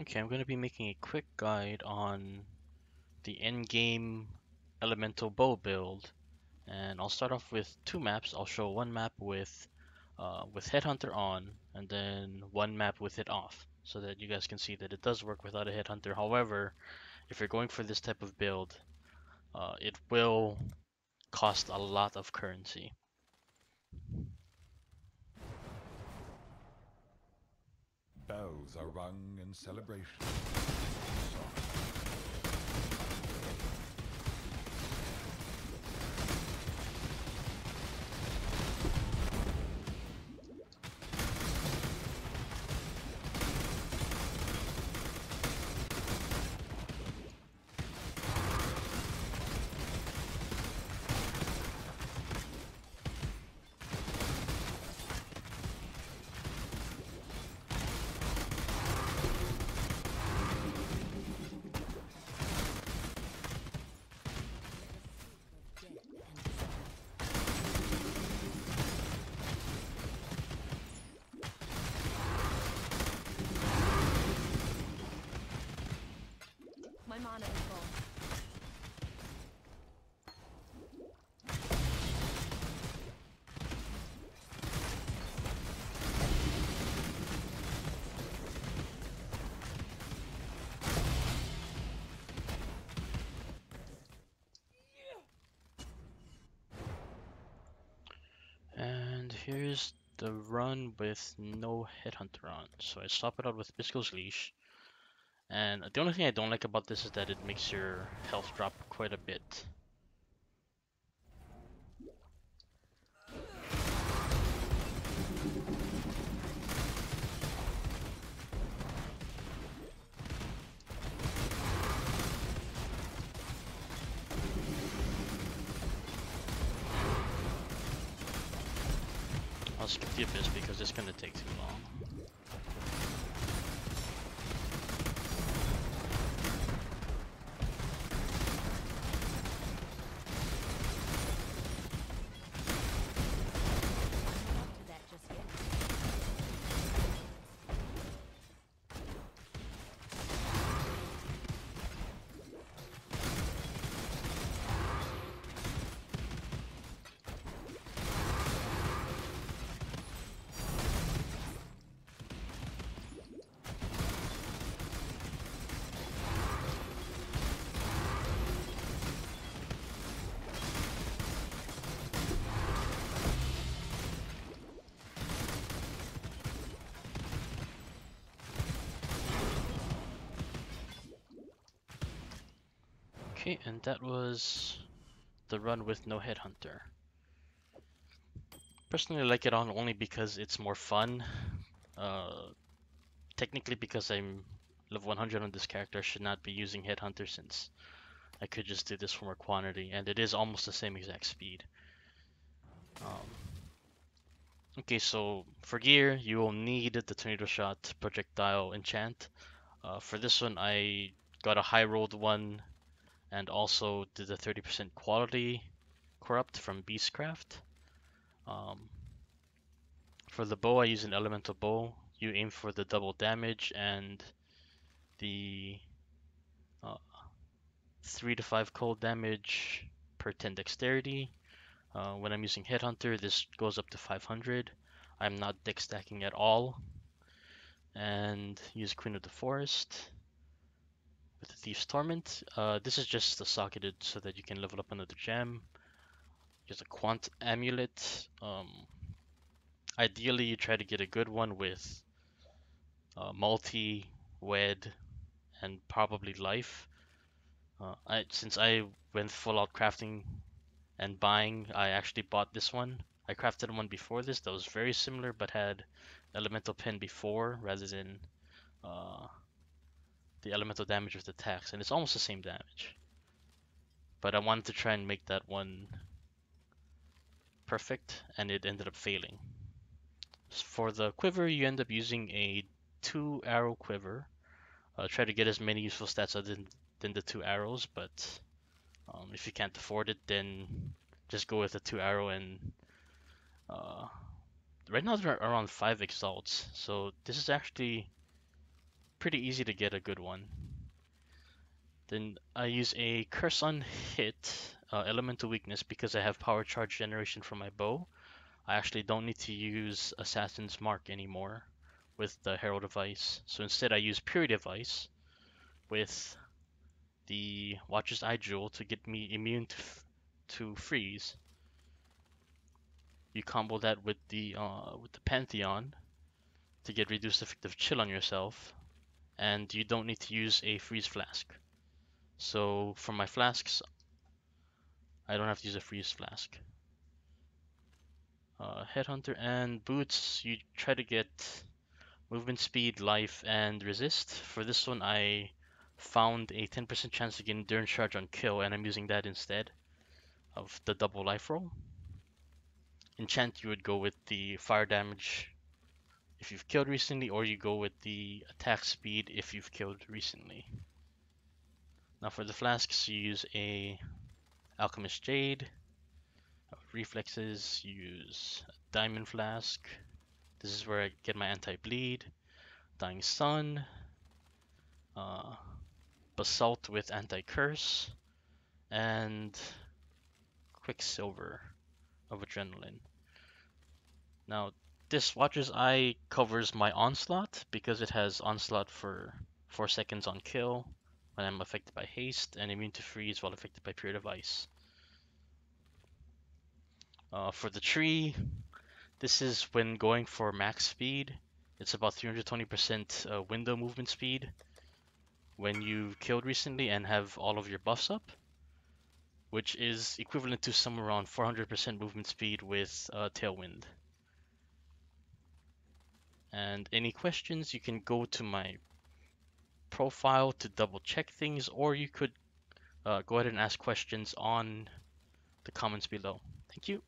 Okay, I'm going to be making a quick guide on the endgame elemental bow build, and I'll start off with two maps. I'll show one map with Headhunter on, and then one map with it off, so that you guys can see that it does work without a Headhunter. However, if you're going for this type of build, it will cost a lot of currency. Bells are rung in celebration. My mana is full. And here's the run with no Headhunter on. So I swap it out with Bisco's Leash. And the only thing I don't like about this is that it makes your health drop quite a bit. I'll skip the Abyss because it's gonna take too long. To that just yet. Okay, and that was the run with no Headhunter. Personally, I like it on only because it's more fun. Technically, because I'm level 100 on this character, I should not be using Headhunter since I could just do this for more quantity, and it is almost the same exact speed. Okay, so for gear, you will need the Tornado Shot projectile enchant. For this one, I got a high rolled one and also did the 30% quality corrupt from Beastcraft. Um, for the bow, I use an elemental bow. You aim for the double damage and the uh, 3 to 5 cold damage per 10 dexterity. When I'm using Headhunter, this goes up to 500. I'm not dex stacking at all. And use Queen of the Forest with the Thief's Torment. This is just the socketed so that you can level up another gem. Use a Quant Amulet. Ideally, you try to get a good one with multi, wed, and probably life. Since I went full out crafting and buying, I actually bought this one. I crafted one before this that was very similar but had elemental pen before rather than uh, the elemental damage with attacks, and it's almost the same damage. But I wanted to try and make that one perfect, and it ended up failing. For the quiver, you end up using a 2-arrow quiver. Try to get as many useful stats other than the 2 arrows, but if you can't afford it, then just go with the 2-arrow. And right now there are around 5 exalts, so this is actually pretty easy to get a good one. Then I use a Curse on Hit, Elemental Weakness, because I have Power Charge Generation from my bow. I actually don't need to use Assassin's Mark anymore with the Herald of Ice. So instead I use Purity of Ice with the Watcher's Eye Jewel to get me immune to freeze. You combo that with the Pantheon to get reduced effective chill on yourself, and you don't need to use a freeze flask. So for my flasks, I don't have to use a freeze flask. Headhunter and boots, you try to get movement speed, life, and resist. For this one, I found a 10% chance to get endurance charge on kill, and I'm using that instead of the double life roll. Enchant, you would go with the fire damage if you've killed recently, or you go with the attack speed if you've killed recently. Now for the flasks, you use a Alchemist Jade. Reflexes, you use a Diamond Flask. This is where I get my anti-bleed. Dying Sun. Basalt with anti-curse. And Quicksilver of Adrenaline. Now, this Watcher's Eye covers my Onslaught because it has Onslaught for 4 seconds on kill when I'm affected by haste, and immune to freeze while affected by Period of Ice. For the tree, this is when going for max speed. It's about 320% window movement speed when you killed recently and have all of your buffs up, which is equivalent to somewhere around 400% movement speed with Tailwind. And any questions, you can go to my profile to double check things, or you could go ahead and ask questions on the comments below. Thank you.